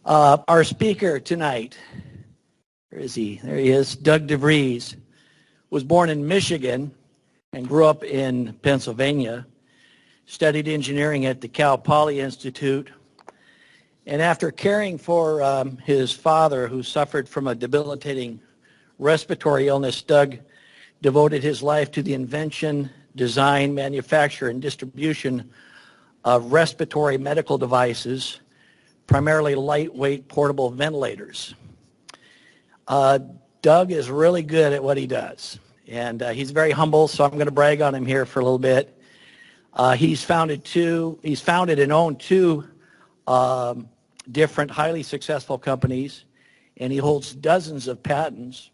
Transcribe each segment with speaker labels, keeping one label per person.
Speaker 1: Our speaker tonight, where is he? There he is, Doug DeVries, was born in Michigan and grew up in Pennsylvania, studied engineering at the Cal Poly Institute, and after caring for his father, who suffered from a debilitating respiratory illness, Doug devoted his life to the invention, design, manufacture, and distribution of respiratory medical devices, primarily lightweight portable ventilators. Doug is really good at what he does, and he's very humble, so I'm going to brag on him here for a little bit. He's founded and owned two different highly successful companies, and he holds dozens of patents.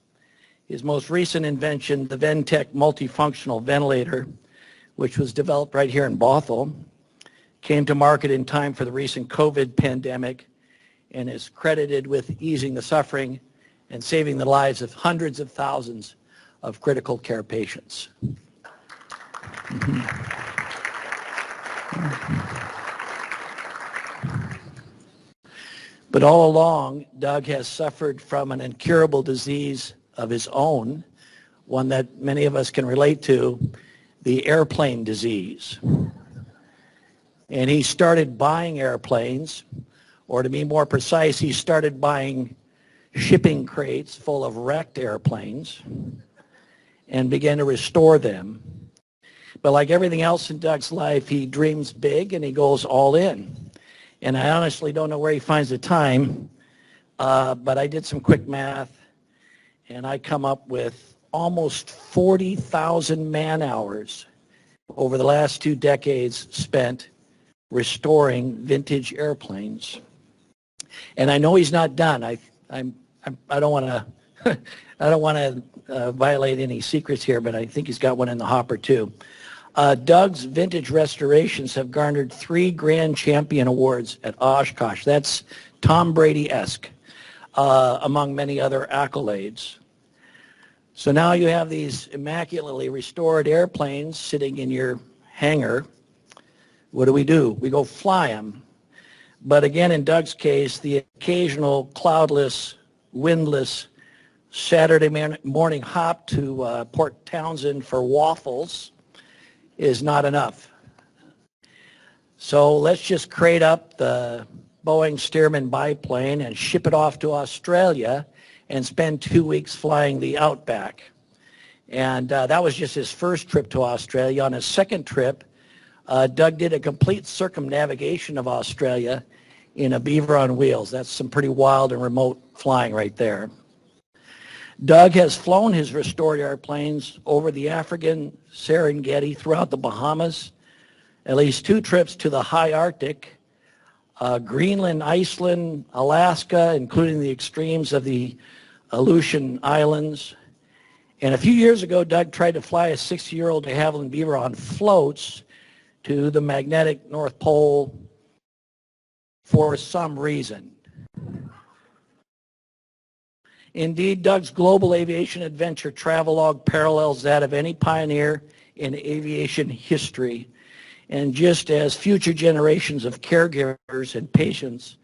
Speaker 1: His most recent invention, the Ventec multifunctional ventilator, which was developed right here in Bothell, came to market in time for the recent COVID pandemic and is credited with easing the suffering and saving the lives of hundreds of thousands of critical care patients. But all along, Doug has suffered from an incurable disease of his own, one that many of us can relate to, the airplane disease. And he started buying airplanes, or to be more precise, he started buying shipping crates full of wrecked airplanes and began to restore them. But like everything else in Doug's life, he dreams big and he goes all in. And I honestly don't know where he finds the time, but I did some quick math, and I come up with almost 40,000 man-hours over the last 2 decades spent restoring vintage airplanes. And I know he's not done. I don't want to violate any secrets here, but I think he's got one in the hopper too. Doug's vintage restorations have garnered 3 Grand Champion awards at Oshkosh. That's Tom Brady-esque, among many other accolades. So now you have these immaculately restored airplanes sitting in your hangar. What do? We go fly them. But again, in Doug's case, the occasional cloudless, windless Saturday morning hop to Port Townsend for waffles is not enough. So let's just crate up the Boeing Stearman biplane and ship it off to Australia and spend 2 weeks flying the Outback. And that was just his first trip to Australia. On his second trip, Doug did a complete circumnavigation of Australia in a Beaver on wheels. That's some pretty wild and remote flying right there. Doug has flown his restored airplanes over the African Serengeti, throughout the Bahamas, at least 2 trips to the high Arctic, Greenland, Iceland, Alaska, including the extremes of the Aleutian Islands. And a few years ago, Doug tried to fly a 60-year-old de Havilland Beaver on floats to the magnetic North Pole for some reason. Indeed, Doug's global aviation adventure travelogue parallels that of any pioneer in aviation history. And just as future generations of caregivers and patients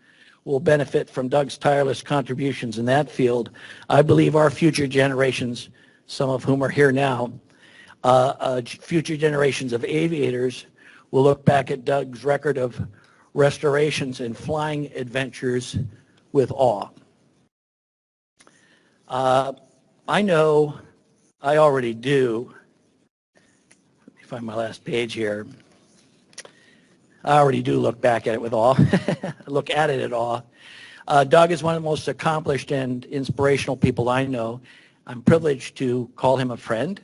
Speaker 1: will benefit from Doug's tireless contributions in that field, I believe our future generations, some of whom are here now, future generations of aviators will look back at Doug's record of restorations and flying adventures with awe. I know, I already do. Let me find my last page here. I already do look back at it with awe, look at it at awe. Doug is one of the most accomplished and inspirational people I know. I'm privileged to call him a friend,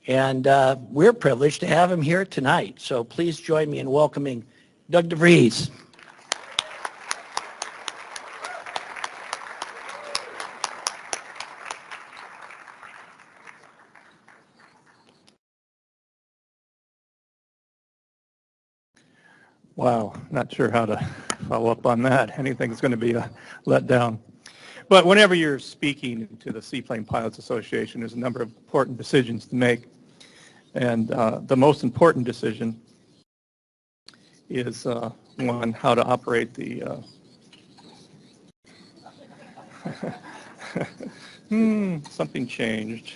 Speaker 1: and we're privileged to have him here tonight. So please join me in welcoming Doug DeVries.
Speaker 2: Wow, not sure how to follow up on that. Anything's going to be a letdown. But whenever you're speaking to the Seaplane Pilots Association, there's a number of important decisions to make. And the most important decision is, one, how to operate the Something changed.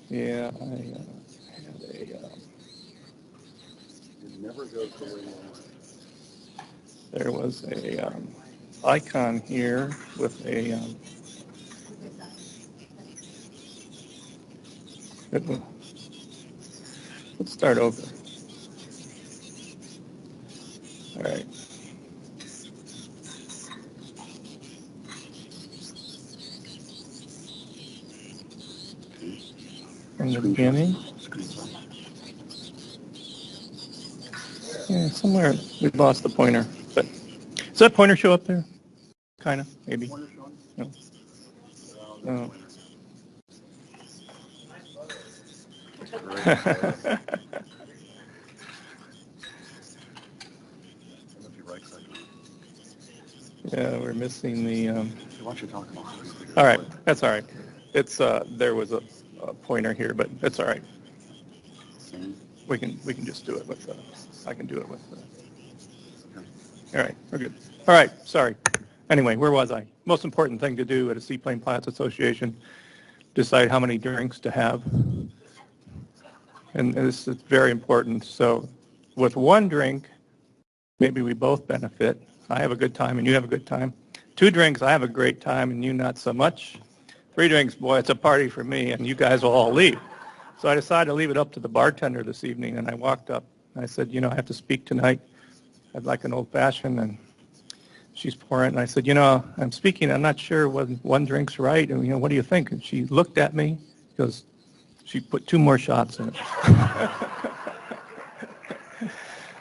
Speaker 2: Yeah, I had a... there was a icon here with a... let's start over. All right. From the beginning. Yeah, somewhere we lost the pointer. But does that pointer show up there? Kind of, maybe. No. No. Yeah, we're missing the... all right, that's all right. It's there was a pointer here, but that's all right. We can just do it with I can do it with all right, we're good. All right, sorry. Anyway, where was I? Most important thing to do at a Seaplane Pilots Association, decide how many drinks to have. And this is very important. So with one drink, maybe we both benefit. I have a good time and you have a good time. 2 drinks, I have a great time and you not so much. 3 drinks, boy, it's a party for me and you guys will all leave. So I decided to leave it up to the bartender this evening, and I walked up and I said, you know, I have to speak tonight. I'd like an old-fashioned, and she's pouring it, and I said, you know, I'm speaking, I'm not sure whether one drink's right, and, you know, what do you think? And she looked at me, because she put 2 more shots in it.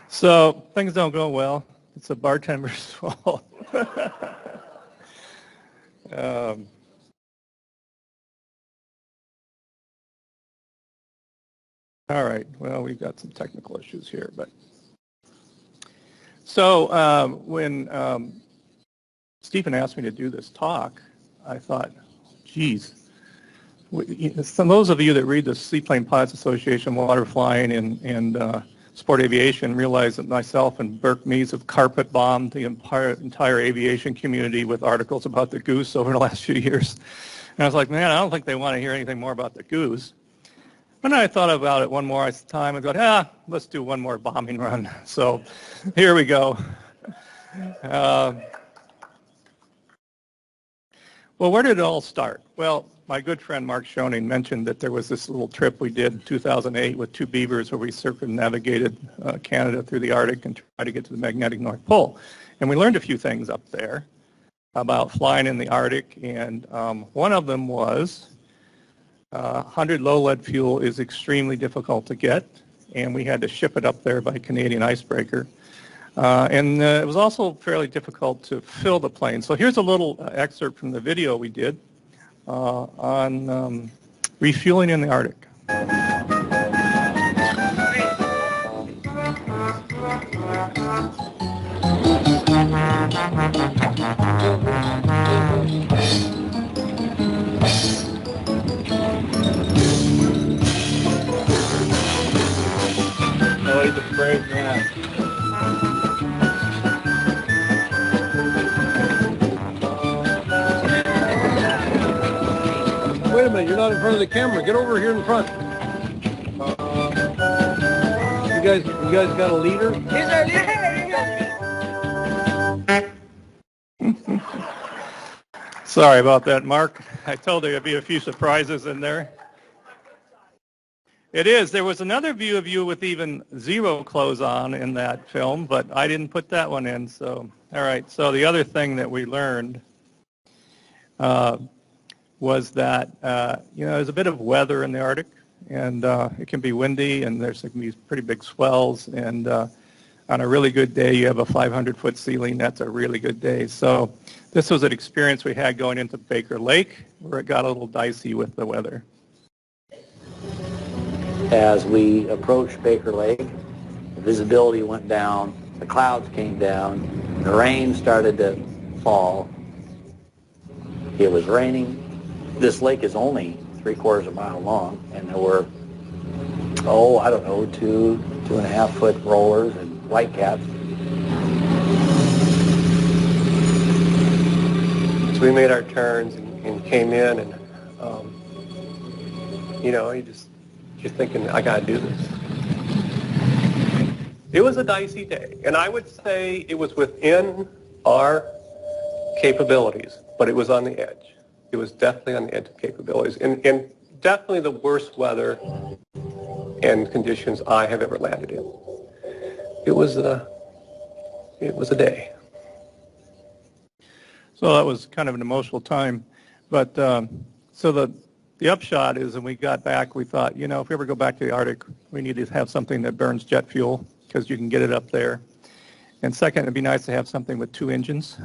Speaker 2: So things don't go well. It's a bartender's fault. All right, well, we've got some technical issues here, but so when Stephen asked me to do this talk, I thought, geez, some those of you that read the Seaplane Pilots Association, water flying, and sport aviation realize that myself and Burke Mees have carpet bombed the entire aviation community with articles about the Goose over the last few years. And I was like, man, I don't think they want to hear anything more about the Goose. And I thought about it one more time and thought, let's do one more bombing run. So here we go. Well, where did it all start? Well, my good friend Mark Schoening mentioned that there was this little trip we did in 2008 with 2 Beavers where we circumnavigated Canada through the Arctic and tried to get to the magnetic North Pole. And we learned a few things up there about flying in the Arctic, and one of them was 100 low lead fuel is extremely difficult to get, and we had to ship it up there by Canadian icebreaker. And it was also fairly difficult to fill the plane. So here's a little excerpt from the video we did on refueling in the Arctic. Oh, he's a brave man.
Speaker 3: Wait a minute, you're not in front of the camera. Get over here in front. You guys got a leader?
Speaker 4: He's our leader.
Speaker 2: Sorry about that, Mark. I told you there'd be a few surprises in there. It is. There was another view of you with even 0 clothes on in that film, but I didn't put that one in. So, all right. So the other thing that we learned was that, there's a bit of weather in the Arctic, and it can be windy, and there's going to be pretty big swells, and on a really good day, you have a 500-foot ceiling. That's a really good day. So this was an experience we had going into Baker Lake, where it got a little dicey with the weather.
Speaker 1: As we approached Baker Lake, the visibility went down, the clouds came down, the rain started to fall. It was raining. This lake is only 3/4 of a mile long, and there were, 2.5 foot rollers and whitecaps.
Speaker 4: So we made our turns and came in, and you're thinking, I got to do this. It was a dicey day, and I would say it was within our capabilities, but it was on the edge. It was definitely on the edge of capabilities, and definitely the worst weather and conditions I have ever landed in. It was a day.
Speaker 2: So that was kind of an emotional time. But so the upshot is when we got back, we thought, if we ever go back to the Arctic, we need to have something that burns jet fuel because you can get it up there. And second, it'd be nice to have something with 2 engines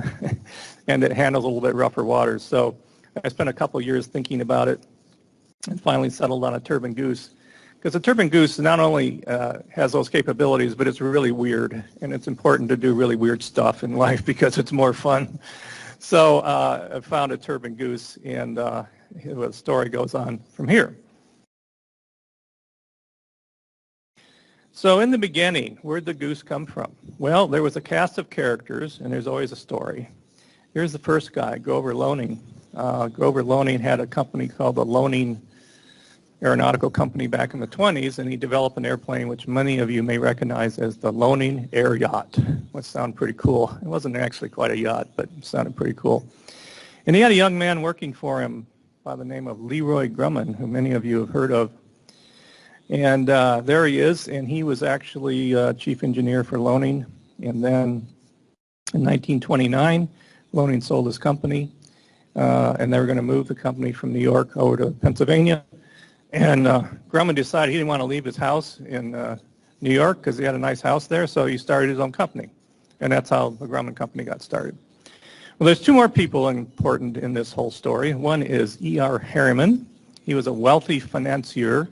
Speaker 2: and it handles a little bit rougher waters. So I spent a couple of years thinking about it and finally settled on a Turbine Goose. Because the Turbine Goose not only has those capabilities, but it's really weird. And it's important to do really weird stuff in life because it's more fun. So I found a Turbine Goose, and the story goes on from here. So in the beginning, where'd the goose come from? Well, there was a cast of characters, and there's always a story. Here's the first guy, Grover Loaning. Grover Loaning had a company called the Loaning Aeronautical Company back in the 20s, and he developed an airplane which many of you may recognize as the Loaning Air Yacht, which sounded pretty cool. It wasn't actually quite a yacht, but it sounded pretty cool. And he had a young man working for him by the name of Leroy Grumman, who many of you have heard of. And there he is, and he was actually chief engineer for Loaning. And then in 1929, Loaning sold his company, and they were going to move the company from New York over to Pennsylvania. And Grumman decided he didn't want to leave his house in New York because he had a nice house there, so he started his own company. And that's how the Grumman Company got started. Well, there's 2 more people important in this whole story. One is E.R. Harriman. He was a wealthy financier,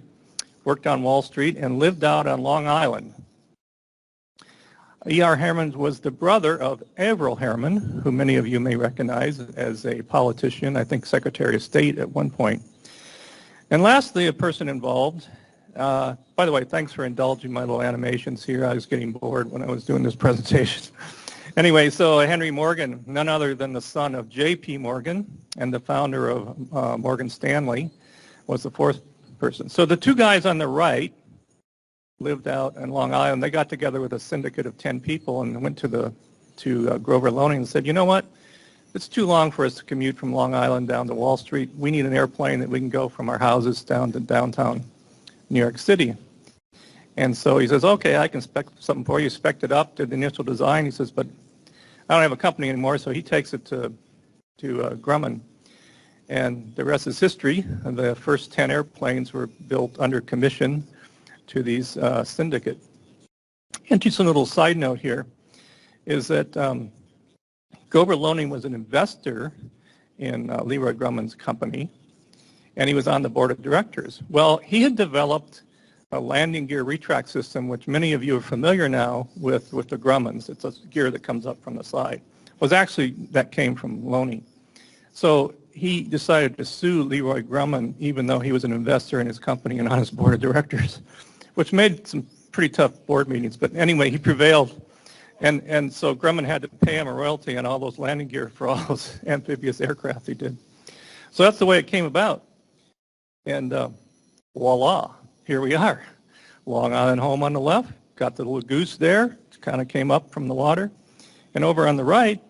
Speaker 2: worked on Wall Street, and lived out on Long Island. E.R. Harriman was the brother of Averell Harriman, who many of you may recognize as a politician, I think Secretary of State at one point. And lastly, a person involved. By the way, thanks for indulging my little animations here. I was getting bored when I was doing this presentation. Anyway, so Henry Morgan, none other than the son of J.P. Morgan and the founder of Morgan Stanley, was the 4th person. So the 2 guys on the right lived out in Long Island. They got together with a syndicate of 10 people and went to Grover Loaning and said, you know what? It's too long for us to commute from Long Island down to Wall Street. We need an airplane that we can go from our houses down to downtown New York City. And so he says, okay, I can spec something for you. Spec'd it up, did the initial design. He says, but I don't have a company anymore, so he takes it to Grumman. And the rest is history. The first 10 airplanes were built under commission to these syndicate. And just a little side note here is that Grover Loaning was an investor in Leroy Grumman's company, and he was on the board of directors. Well, he had developed a landing gear retract system, which many of you are familiar now with the Grummans. It's a gear that comes up from the side. That came from Loaning. So he decided to sue Leroy Grumman, even though he was an investor in his company and on his board of directors, which made some pretty tough board meetings. But anyway, he prevailed. And so Grumman had to pay him a royalty on all those landing gear for all those amphibious aircraft he did. So that's the way it came about. And voila, here we are. Long Island home on the left, got the little goose there, it kind of came up from the water. And over on the right,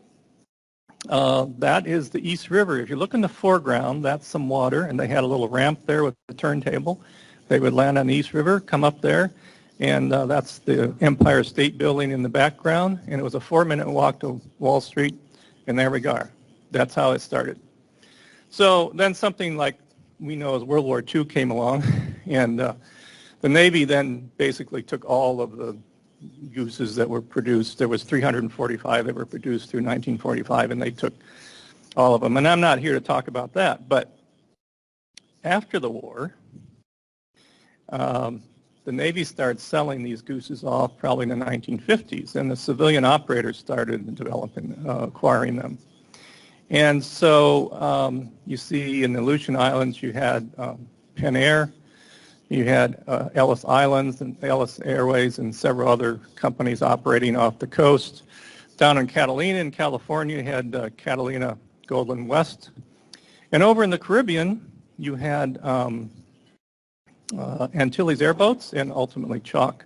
Speaker 2: that is the East River. If you look in the foreground, that's some water, and they had a little ramp there with a turntable. They would land on the East River, come up there, and that's the Empire State Building in the background, and it was a 4-minute walk to Wall Street, and there we are. That's how it started. So then something like we know as World War II came along, and the Navy then basically took all of the gooses that were produced. There was 345 that were produced through 1945, and they took all of them. And I'm not here to talk about that, but after the war, the Navy started selling these gooses off probably in the 1950s, and the civilian operators started developing, acquiring them. And so you see in the Aleutian Islands, you had Penn Air, you had Ellis Islands and Ellis Airways and several other companies operating off the coast. Down in Catalina in California, you had Catalina Goldland West. And over in the Caribbean, you had Antilles airboats and ultimately chalk.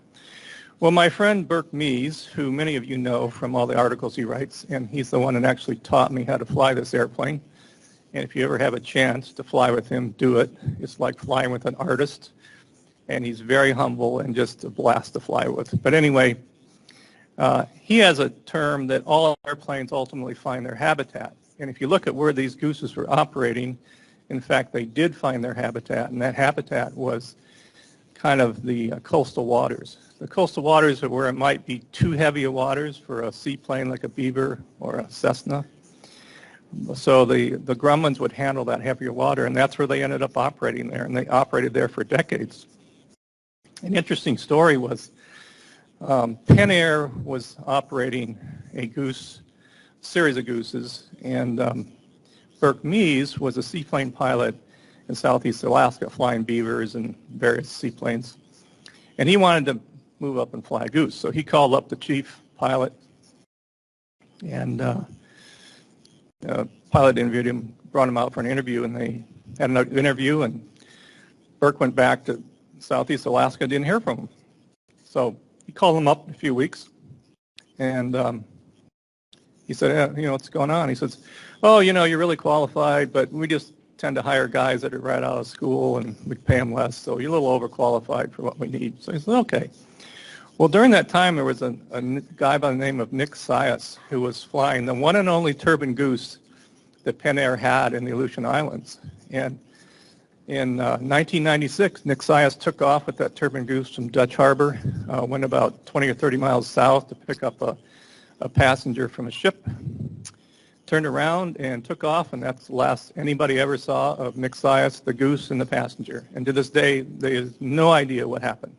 Speaker 2: Well, my friend Burke Mees, who many of you know from all the articles he writes, and he's the one that actually taught me how to fly this airplane. And if you ever have a chance to fly with him, do it. It's like flying with an artist. And he's very humble and just a blast to fly with. But anyway, he has a term that all airplanes ultimately find their habitat. And if you look at where these gooses were operating, in fact, they did find their habitat, and that habitat was kind of the coastal waters. The coastal waters are where it might be too heavy of waters for a seaplane like a Beaver or a Cessna. So the Grummans would handle that heavier water, and that's where they ended up operating there, and they operated there for decades. An interesting story was Penn Air was operating a series of gooses, and Burke Mees was a seaplane pilot in Southeast Alaska flying Beavers and various seaplanes. And he wanted to move up and fly a goose. So he called up the chief pilot, and pilot interviewed him, brought him out for an interview, and they had an interview, and Burke went back to Southeast Alaska, didn't hear from him. So he called him up in a few weeks, and he said, what's going on? He says, oh, you're really qualified, but we just tend to hire guys that are right out of school, and we pay them less, so you're a little overqualified for what we need. So he said, okay. Well, during that time, there was a guy by the name of Nick Sias who was flying the one and only turbine goose that Penn Air had in the Aleutian Islands. And in 1996, Nick Sias took off with that turbine goose from Dutch Harbor, went about 20 or 30 miles south to pick up a passenger from a ship, turned around and took off, and that's the last anybody ever saw of Nick Sias, the goose, and the passenger. And to this day, there's no idea what happened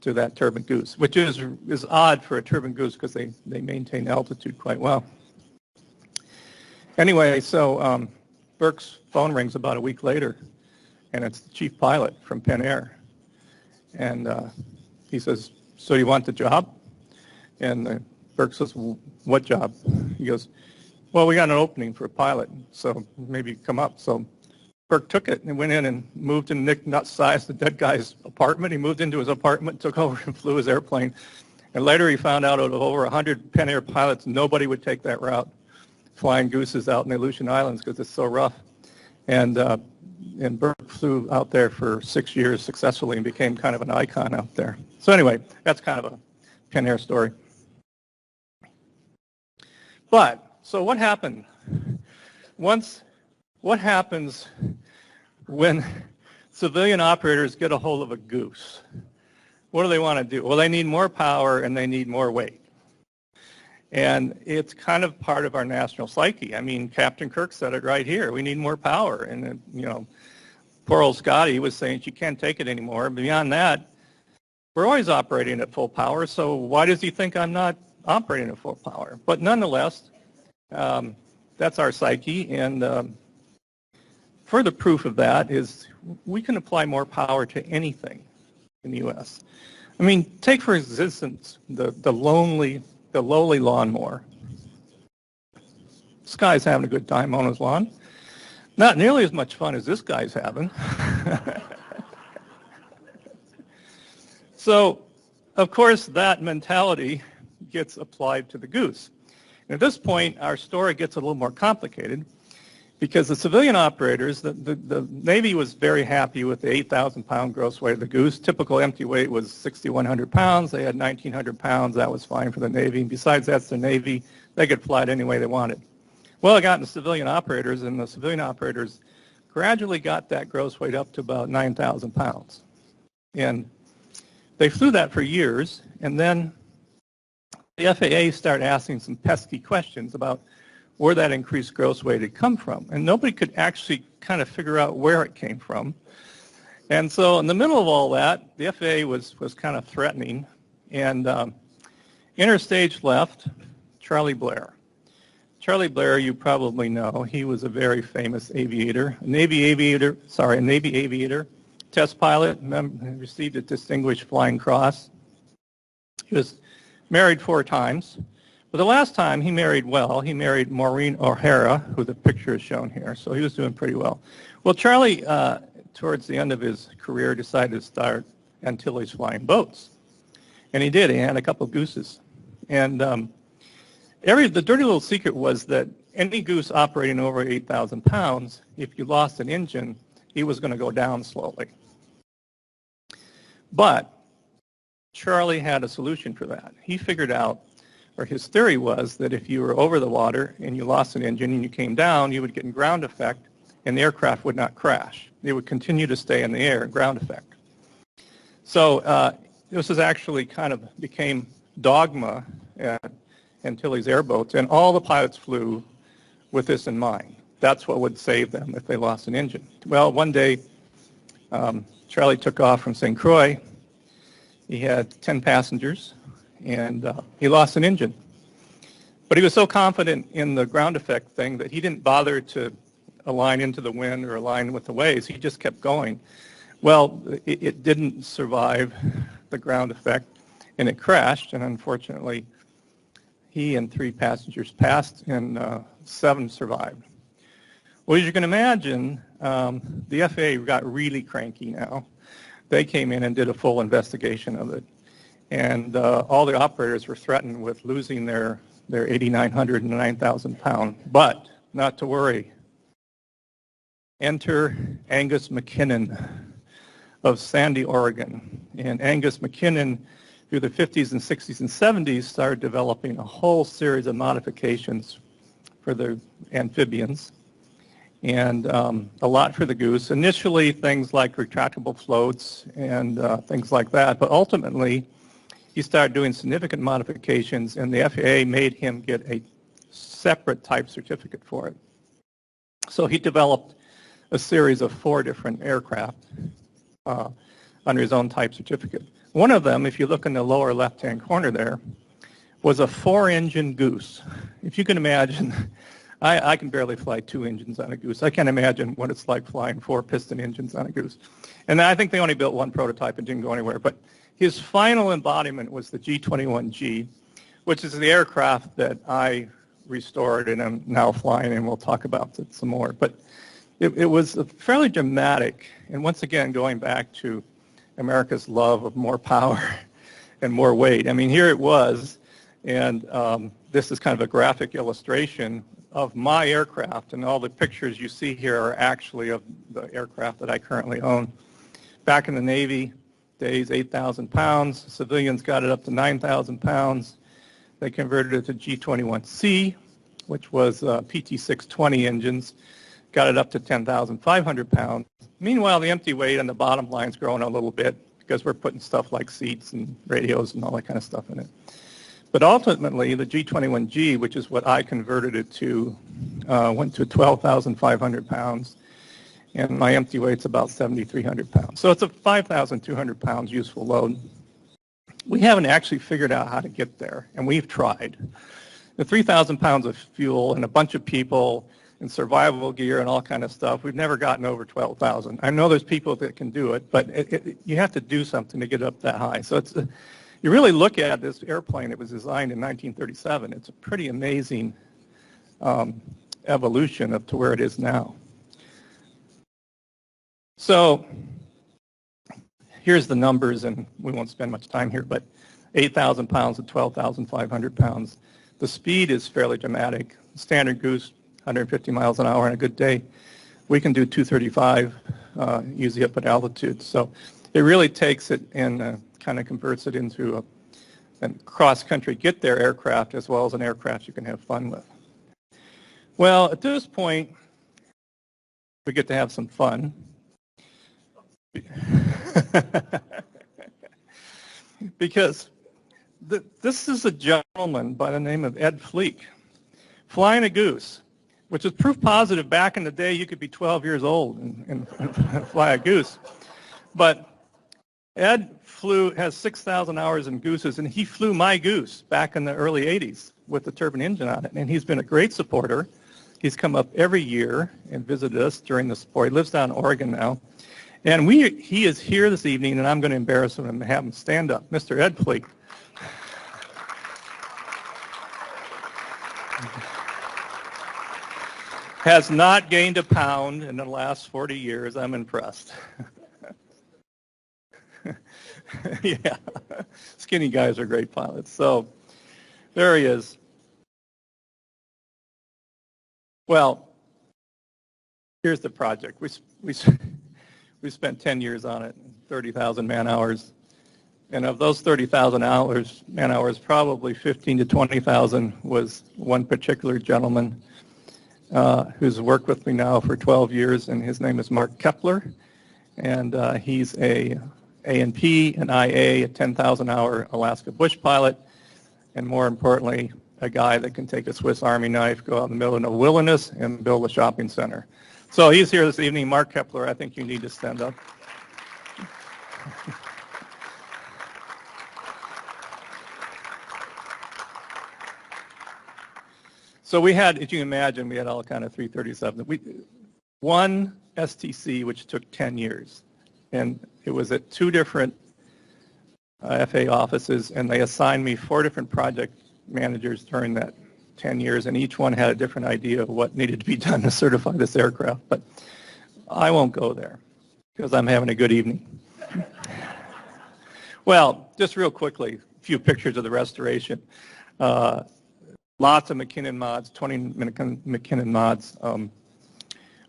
Speaker 2: to that turbine goose, which is odd for a turbine goose because they maintain altitude quite well. Anyway, so Burke's phone rings about a week later, and it's the chief pilot from Penn Air. And he says, so you want the job? And Burke says, what job? He goes, well, we got an opening for a pilot, so maybe come up. So Burke took it and went in and moved into Nick Sias, the dead guy's apartment. He moved into his apartment, took over and flew his airplane. And later he found out out of over 100 Penn Air pilots, nobody would take that route, flying gooses out in the Aleutian Islands because it's so rough. And Burke flew out there for 6 years successfully and became kind of an icon out there. So anyway, that's kind of a Penn Air story. But, so what happened? What happens when civilian operators get a hold of a goose? What do they want to do? Well, they need more power and they need more weight. And it's kind of part of our national psyche. I mean, Captain Kirk said it right here. We need more power. And, poor old Scotty was saying she can't take it anymore. Beyond that, we're always operating at full power, so why does he think I'm not operating at full power? But nonetheless, that's our psyche, and further proof of that is we can apply more power to anything in the U.S. I mean, take for instance the lowly lawnmower. This guy's having a good time on his lawn. Not nearly as much fun as this guy's having. So, of course, that mentality gets applied to the goose. And at this point, our story gets a little more complicated because the civilian operators, the Navy was very happy with the 8,000-pound gross weight of the goose. Typical empty weight was 6,100 pounds. They had 1,900 pounds. That was fine for the Navy. And besides, that's the Navy. They could fly it any way they wanted. Well, it got into civilian operators, and the civilian operators gradually got that gross weight up to about 9,000 pounds. And they flew that for years, and then the FAA started asking some pesky questions about where that increased gross weight had come from. And nobody could actually kind of figure out where it came from. And so in the middle of all that, the FAA was kind of threatening, and interstage left Charlie Blair. Charlie Blair, you probably know, he was a very famous aviator, a Navy aviator, test pilot, received a Distinguished Flying Cross. He was married 4 times, But the last time he married well. He married Maureen O'Hara, who the picture is shown here. So he was doing pretty well. Well, Charlie, towards the end of his career, decided to start Antilles Flying Boats. And he did. He had a couple of gooses. And the dirty little secret was that any goose operating over 8,000 pounds, if you lost an engine, he was going to go down slowly. But Charlie had a solution for that. He figured out, or his theory was, that if you were over the water and you lost an engine and you came down, you would get a ground effect and the aircraft would not crash. It would continue to stay in the air, ground effect. So this is actually kind of became dogma at Antilles airboats, and all the pilots flew with this in mind. That's what would save them if they lost an engine. Well, one day, Charlie took off from St. Croix. He had 10 passengers, and he lost an engine. But he was so confident in the ground effect thing that he didn't bother to align into the wind or align with the waves. He just kept going. Well, it didn't survive the ground effect, and it crashed, and unfortunately, he and 3 passengers passed, and 7 survived. Well, as you can imagine, the FAA got really cranky now. They came in and did a full investigation of it, and all the operators were threatened with losing their 8,900 and 9,000 pound. But not to worry. Enter Angus McKinnon of Sandy, Oregon. And Angus McKinnon, through the 50s and 60s and 70s, started developing a whole series of modifications for the amphibians, and a lot for the Goose. Initially, things like retractable floats and things like that, but ultimately, he started doing significant modifications, and the FAA made him get a separate type certificate for it. So he developed a series of 4 different aircraft under his own type certificate. One of them, if you look in the lower left-hand corner there, was a 4-engine Goose. If you can imagine, I can barely fly 2 engines on a Goose. I can't imagine what it's like flying 4 piston engines on a Goose. And I think they only built 1 prototype and didn't go anywhere. But his final embodiment was the G-21G, which is the aircraft that I restored and I'm now flying, and we'll talk about it some more. But it was fairly dramatic, and once again, going back to America's love of more power and more weight. I mean, here it was, and this is kind of a graphic illustration of my aircraft, and all the pictures you see here are actually of the aircraft that I currently own. Back in the Navy days, 8,000 pounds. Civilians got it up to 9,000 pounds. They converted it to G-21C, which was PT-620 engines, got it up to 10,500 pounds. Meanwhile, the empty weight on the bottom line's growing a little bit because we're putting stuff like seats and radios and all that kind of stuff in it. But ultimately, the G-21G, which is what I converted it to, went to 12,500 pounds, and my empty weight's about 7,300 pounds. So it's a 5,200 pounds useful load. We haven't actually figured out how to get there, and we've tried. The 3,000 pounds of fuel and a bunch of people and survival gear and all kind of stuff, we've never gotten over 12,000. I know there's people that can do it, but you have to do something to get up that high. So it's you really look at this airplane, it was designed in 1937. It's a pretty amazing evolution up to where it is now. So here's the numbers, and we won't spend much time here, but 8,000 pounds to 12,500 pounds. The speed is fairly dramatic. Standard Goose, 150 miles an hour on a good day. We can do 235 usually up at altitude. So it really takes it and kind of converts it into a cross-country get-there aircraft as well as an aircraft you can have fun with. Well, at this point, we get to have some fun. Because this is a gentleman by the name of Ed Fleek flying a Goose, which is proof positive back in the day you could be 12 years old and fly a Goose. But Ed has 6,000 hours in Gooses, and he flew my Goose back in the early 80s with the turbine engine on it, and he's been a great supporter. He's come up every year and visited us during the sport. He lives down in Oregon now. And he is here this evening, and I'm going to embarrass him and have him stand up. Mr. Ed Fleek. Has not gained a pound in the last 40 years. I'm impressed. Yeah, skinny guys are great pilots. So there he is. Well, here's the project. We spent 10 years on it, 30,000 man hours. And of those 30,000 man hours, probably 15 to 20,000 was one particular gentleman who's worked with me now for 12 years, and his name is Mark Kepler. And he's a A&P, an IA, a 10,000-hour Alaska bush pilot, and more importantly, a guy that can take a Swiss Army knife, go out in the middle of the wilderness, and build a shopping center. So he's here this evening. Mark Kepler, I think you need to stand up. So we had, as you can imagine, we had all kind of 337. One STC, which took 10 years. And it was at two different FAA offices, and they assigned me 4 different project managers during that 10 years, and each one had a different idea of what needed to be done to certify this aircraft. But I won't go there because I'm having a good evening. Well, just real quickly, a few pictures of the restoration. Lots of McKinnon mods, 20 McKinnon mods.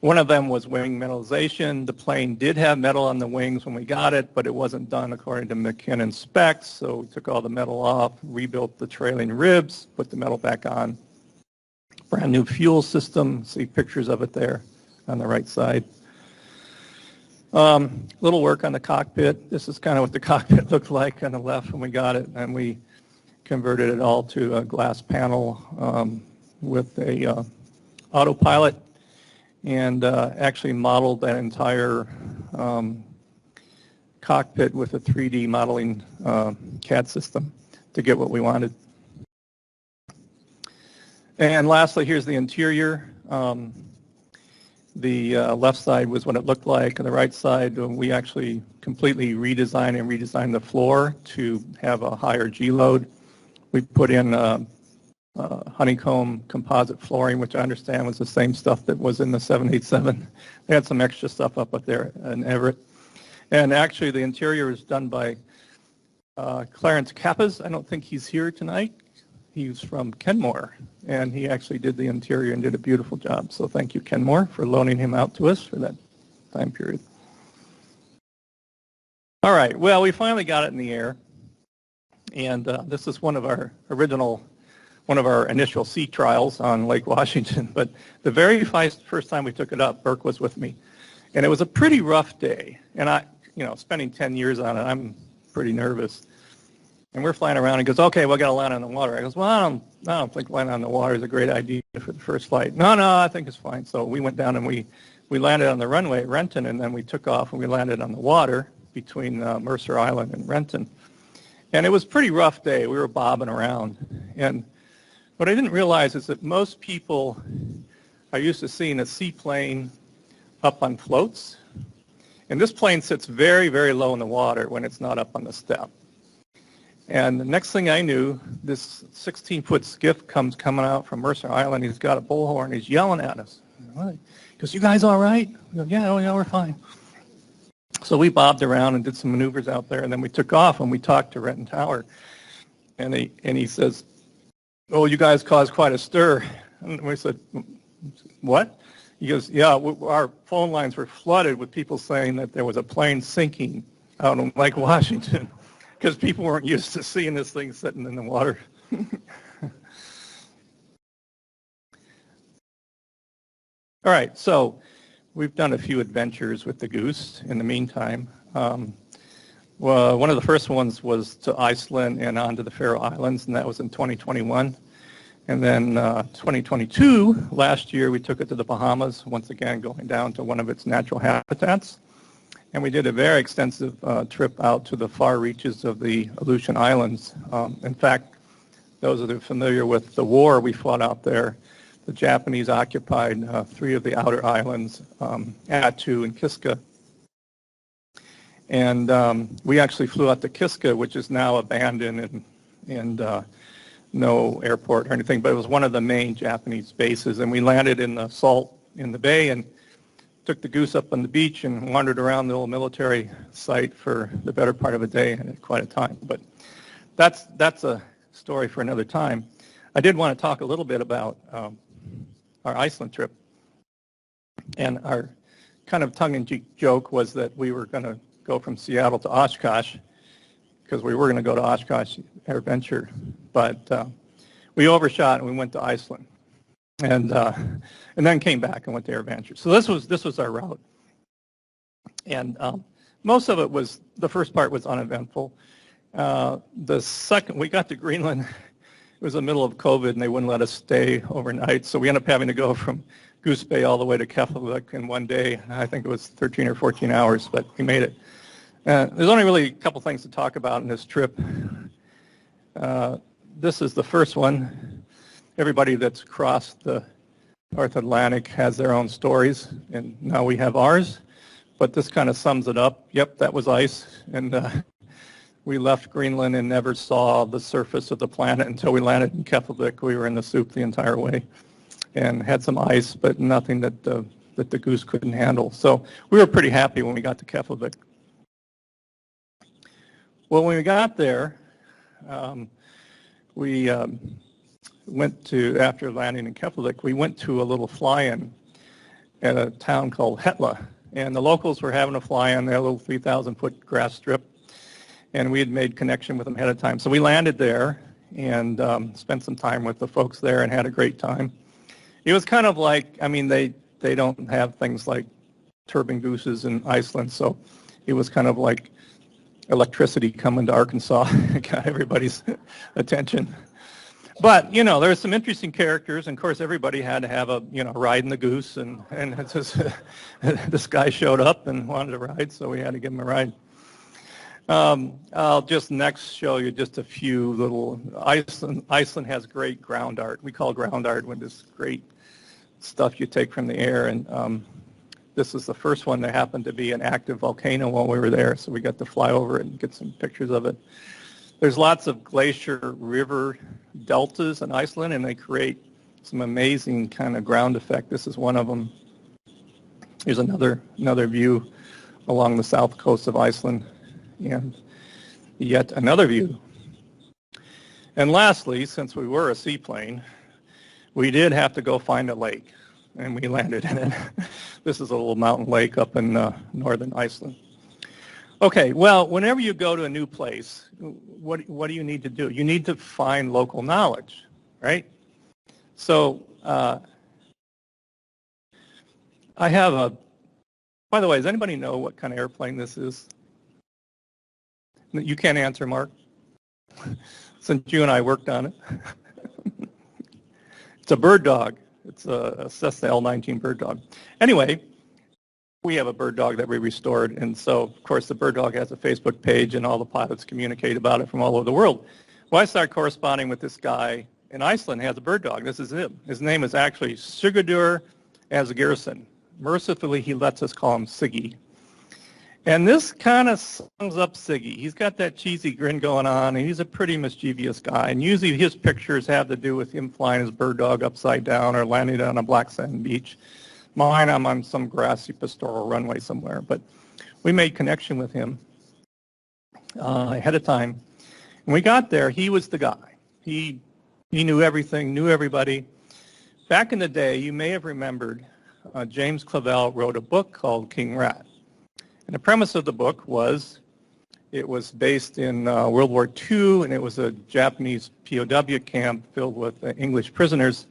Speaker 2: One of them was wing metallization. The plane did have metal on the wings when we got it, but it wasn't done according to McKinnon specs, so we took all the metal off, rebuilt the trailing ribs, put the metal back on. Brand new fuel system, see pictures of it there on the right side. Little work on the cockpit. This is kind of what the cockpit looked like on the left when we got it, and we converted it all to a glass panel with a autopilot, and actually modeled that entire cockpit with a 3D modeling CAD system to get what we wanted. And lastly, here's the interior. The left side was what it looked like, and the right side, we actually completely redesigned the floor to have a higher G-load. We put in honeycomb composite flooring, which I understand was the same stuff that was in the 787. They had some extra stuff up there in Everett. And actually, the interior was done by Clarence Kappas. I don't think he's here tonight. He's from Kenmore, and he actually did the interior and did a beautiful job. So thank you, Kenmore, for loaning him out to us for that time period. All right, well, we finally got it in the air, and this is one of our initial sea trials on Lake Washington. But the very first time we took it up, Burke was with me, and it was a pretty rough day. And spending 10 years on it, I'm pretty nervous. And we're flying around, and he goes, okay, we'll get to land on the water. I goes, well, I don't think landing on the water is a great idea for the first flight. No, I think it's fine. So we went down and we landed on the runway at Renton, and then we took off and we landed on the water between Mercer Island and Renton. And it was a pretty rough day. We were bobbing around. And what I didn't realize is that most people are used to seeing a seaplane up on floats. And this plane sits very, very low in the water when it's not up on the step. And the next thing I knew, this 16-foot skiff comes coming out from Mercer Island. He's got a bullhorn. He's yelling at us. He goes, you guys all right? We go, yeah, we're fine. So we bobbed around and did some maneuvers out there, and then we took off and we talked to Renton Tower. And he says, oh, you guys caused quite a stir. And we said, what? He goes, yeah, our phone lines were flooded with people saying that there was a plane sinking out on Lake Washington, because people weren't used to seeing this thing sitting in the water. All right, so we've done a few adventures with the Goose in the meantime. Well, one of the first ones was to Iceland and on to the Faroe Islands, and that was in 2021. And then 2022, last year, we took it to the Bahamas, once again going down to one of its natural habitats. And we did a very extensive trip out to the far reaches of the Aleutian Islands. In fact, those that are familiar with the war we fought out there, the Japanese occupied 3 of the outer islands, Attu and Kiska. And we actually flew out to Kiska, which is now abandoned, and no airport or anything, but it was one of the main Japanese bases. And we landed in the salt in the bay and took the Goose up on the beach and wandered around the old military site for the better part of a day, and had quite a time. But that's a story for another time. I did want to talk a little bit about our Iceland trip. And our kind of tongue-in-cheek joke was that we were going to go from Seattle to Oshkosh, because we were going to go to Oshkosh AirVenture, but we overshot and we went to Iceland, and then came back and went to AirVenture. So this was our route, and most of it was, the first part was uneventful. The second, we got to Greenland, it was the middle of COVID and they wouldn't let us stay overnight, so we ended up having to go from Goose Bay all the way to Keflavik in one day. I think it was 13 or 14 hours, but we made it. There's only really a couple things to talk about in this trip. This is the first one. Everybody that's crossed the North Atlantic has their own stories, and now we have ours. But this kind of sums it up. Yep, that was ice, and we left Greenland and never saw the surface of the planet until we landed in Keflavik. We were in the soup the entire way, and had some ice, but nothing that the Goose couldn't handle. So we were pretty happy when we got to Keflavik. Well, when we got there, we went to, after landing in Keflavik, we went to a little fly-in at a town called Hetla. And the locals were having a fly-in, their little 3,000-foot grass strip. And we had made connection with them ahead of time. So we landed there and spent some time with the folks there and had a great time. It was kind of like, I mean, they don't have things like turbine gooses in Iceland, so it was kind of like electricity coming to Arkansas. Got everybody's attention. But, you know, there's some interesting characters, and of course everybody had to have a, you know, ride in the Goose, and it's just, this guy showed up and wanted to ride, so we had to give him a ride. I'll just next show you just a few little, Iceland has great ground art. We call ground art when this great stuff you take from the air, and this is the first one that happened to be an active volcano while we were there, so we got to fly over it and get some pictures of it. There's lots of glacier river deltas in Iceland, and they create some amazing kind of ground effect. This is one of them. Here's another view along the south coast of Iceland, and yet another view. And lastly, since we were a seaplane, we did have to go find a lake, and we landed in it. This is a little mountain lake up in northern Iceland. Okay, well, whenever you go to a new place, what do you need to do? You need to find local knowledge, right? So I have a, by the way, does anybody know what kind of airplane this is? You can't answer, Mark, since you and I worked on it. It's a bird dog. It's a Cessna L-19 bird dog. Anyway, we have a bird dog that we restored, and so, of course, the bird dog has a Facebook page, and all the pilots communicate about it from all over the world. Well, I started corresponding with this guy in Iceland who has a bird dog. This is him. His name is actually Sigurdur Asgeirsson. Mercifully, he lets us call him Siggy. And this kind of sums up Siggy. He's got that cheesy grin going on, and he's a pretty mischievous guy. And usually his pictures have to do with him flying his bird dog upside down or landing on a black sand beach. Mine, I'm on some grassy pastoral runway somewhere. But we made connection with him ahead of time. When we got there, he was the guy. He knew everything, knew everybody. Back in the day, you may have remembered, James Clavell wrote a book called King Rat. And the premise of the book was, it was based in World War II, and it was a Japanese POW camp filled with English prisoners.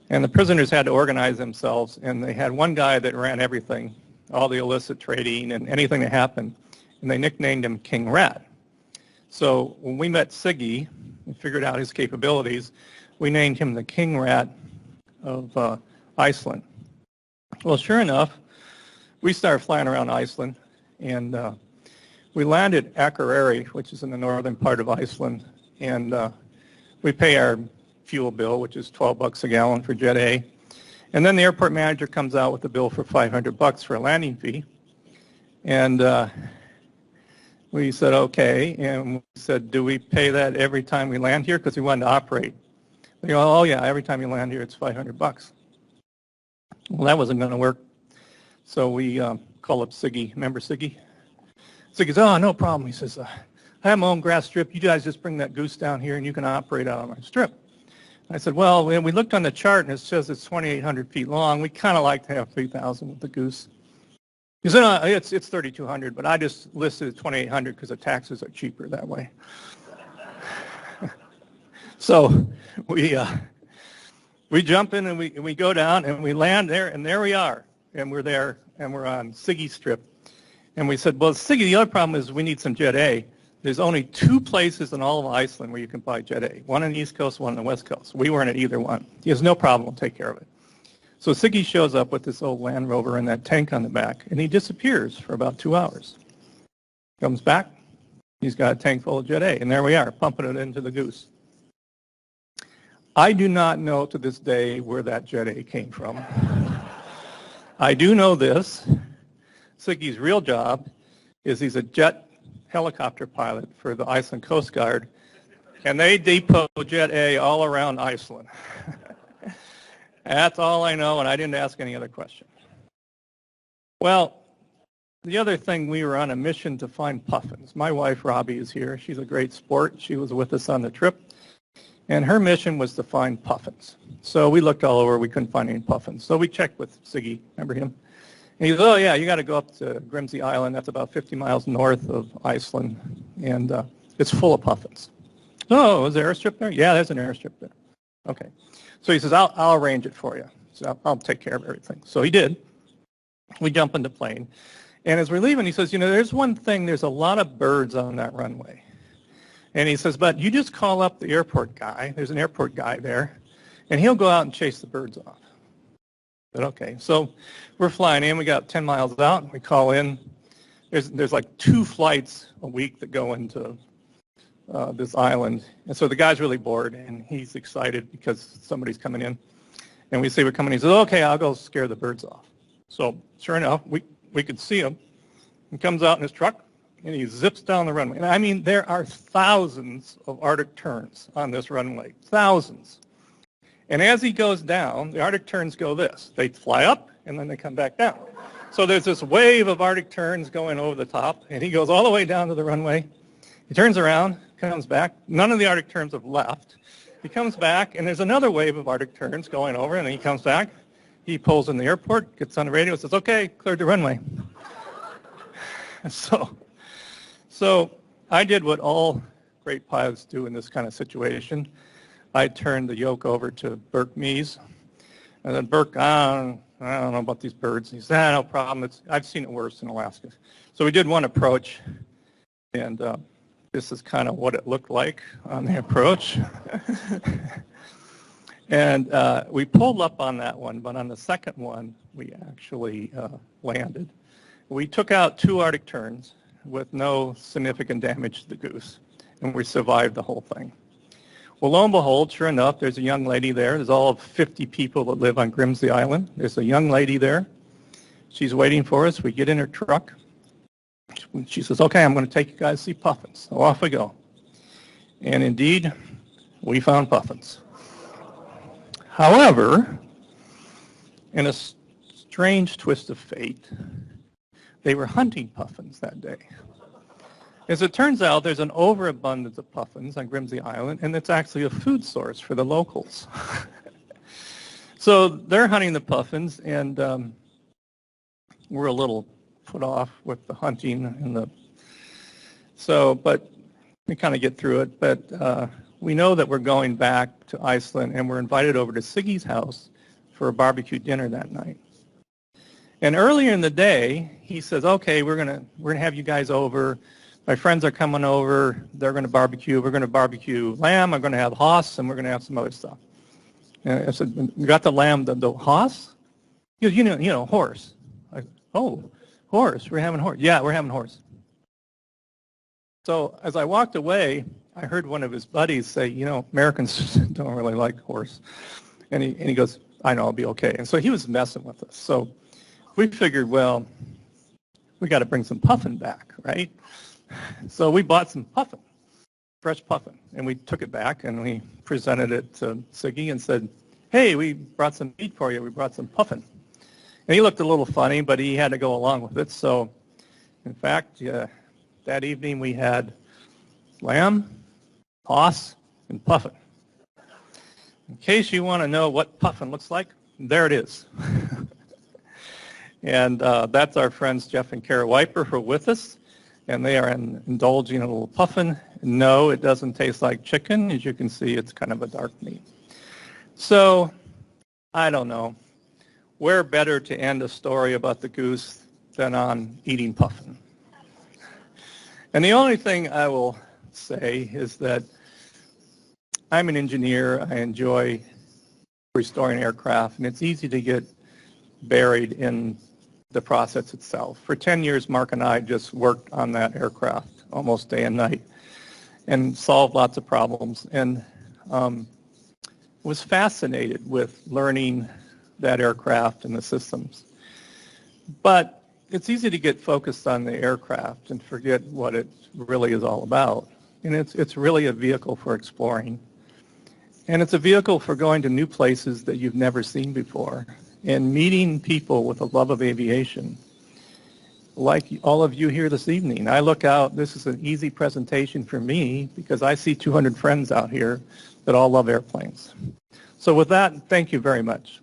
Speaker 2: And the prisoners had to organize themselves, and they had one guy that ran everything, all the illicit trading and anything that happened, and they nicknamed him King Rat. So when we met Siggy and figured out his capabilities, we named him the King Rat of Iceland. Well, sure enough, we started flying around Iceland, and we landed at Akureyri, which is in the northern part of Iceland, and we pay our fuel bill, which is $12 a gallon for Jet A, and then the airport manager comes out with a bill for $500 for a landing fee, and We said, okay, and we said, do we pay that every time we land here? Because we wanted to operate. They go, oh yeah, every time you land here, it's $500. Well, that wasn't going to work. So we call up Siggy. Remember Siggy? Siggy's, oh, no problem. He says, I have my own grass strip. You guys just bring that goose down here and you can operate out on my strip. I said, well, we looked on the chart and it says it's 2,800 feet long. We kind of like to have 3,000 with the goose. He said, no, it's 3,200, but I just listed it 2,800 because the taxes are cheaper that way. So we jump in and we go down and we land there, and there we are. And we're there, and we're on Siggy's strip. And we said, well, Siggy, the other problem is we need some Jet A. There's only 2 places in all of Iceland where you can buy Jet A, one on the East Coast, one on the West Coast. We weren't at either one. He has no problem. We'll take care of it. So Siggy shows up with this old Land Rover and that tank on the back, and he disappears for about 2 hours. Comes back. He's got a tank full of Jet A, and there we are, pumping it into the goose. I do not know to this day where that Jet A came from. I do know this. Siggy's real job is he's a jet helicopter pilot for the Iceland Coast Guard, and they depot Jet A all around Iceland. That's all I know, and I didn't ask any other question. Well, the other thing, we were on a mission to find puffins. My wife, Robbie, is here. She's a great sport. She was with us on the trip. And her mission was to find puffins. So we looked all over. We couldn't find any puffins. So we checked with Siggy. Remember him? And he goes, oh, yeah, you got to go up to Grimsey Island. That's about 50 miles north of Iceland. And it's full of puffins. Oh, is there an airstrip there? Yeah, there's an airstrip there. Okay. So he says, I'll arrange it for you. So I'll take care of everything. So he did. We jump in the plane. And as we're leaving, he says, there's one thing. There's a lot of birds on that runway. And he says, but you just call up the airport guy. There's an airport guy there, and he'll go out and chase the birds off. But okay, so we're flying in. We got 10 miles out. We call in. There's like 2 flights a week that go into this island. And so the guy's really bored, and he's excited because somebody's coming in. And we say we're coming in. He says, okay, I'll go scare the birds off. So sure enough, we could see him. He comes out in his truck, and he zips down the runway. And I mean, there are thousands of Arctic terns on this runway, thousands. And as he goes down, the Arctic terns go this. They fly up, and then they come back down. So there's this wave of Arctic terns going over the top, and he goes all the way down to the runway. He turns around, comes back. None of the Arctic terns have left. He comes back, and there's another wave of Arctic terns going over, and then he comes back. He pulls in the airport, gets on the radio, says, okay, cleared the runway. So I did what all great pilots do in this kind of situation. I turned the yoke over to Burke Mees. And then Burke, I don't know about these birds. He said, no problem. I've seen it worse in Alaska. So we did one approach, and this is kind of what it looked like on the approach. And we pulled up on that one, but on the second one, we actually landed. We took out 2 Arctic terns with no significant damage to the goose, and we survived the whole thing. Well, lo and behold, sure enough, there's a young lady there. There's all 50 people that live on Grimsey Island. There's a young lady there. She's waiting for us. We get in her truck. She says, okay, I'm going to take you guys to see puffins. So off we go. And indeed, we found puffins. However, in a strange twist of fate, they were hunting puffins that day. As it turns out, there's an overabundance of puffins on Grimsey Island, and it's actually a food source for the locals. So they're hunting the puffins, and we're a little put off with the hunting and but we kind of get through it. But we know that we're going back to Iceland, and we're invited over to Siggy's house for a barbecue dinner that night. And earlier in the day, he says, okay, we're gonna have you guys over. My friends are coming over. They're going to barbecue. We're going to barbecue lamb. I'm going to have hoss, and we're going to have some other stuff. And I said, you got the lamb, the hoss? He goes, you know, horse. I said, oh, horse. We're having horse. Yeah, we're having horse. So as I walked away, I heard one of his buddies say, Americans don't really like horse. And he goes, I know, I'll be okay. And so he was messing with us. So we figured, well, we got to bring some puffin back, right? So we bought some puffin, fresh puffin, and we took it back and we presented it to Siggy and said, hey, we brought some meat for you. We brought some puffin. And he looked a little funny, but he had to go along with it. So, in fact, that evening we had lamb, hoss, and puffin. In case you want to know what puffin looks like, there it is. And that's our friends Jeff and Kara Wiper who are with us, and they are indulging in a little puffin. No, it doesn't taste like chicken. As you can see, it's kind of a dark meat. So, I don't know. Where better to end a story about the goose than on eating puffin? And the only thing I will say is that I'm an engineer. I enjoy restoring aircraft, and it's easy to get buried in the process itself. For 10 years, Mark and I just worked on that aircraft almost day and night and solved lots of problems, and was fascinated with learning that aircraft and the systems. But it's easy to get focused on the aircraft and forget what it really is all about. And it's really a vehicle for exploring. And it's a vehicle for going to new places that you've never seen before and meeting people with a love of aviation, like all of you here this evening. I look out, this is an easy presentation for me because I see 200 friends out here that all love airplanes. So with that, thank you very much.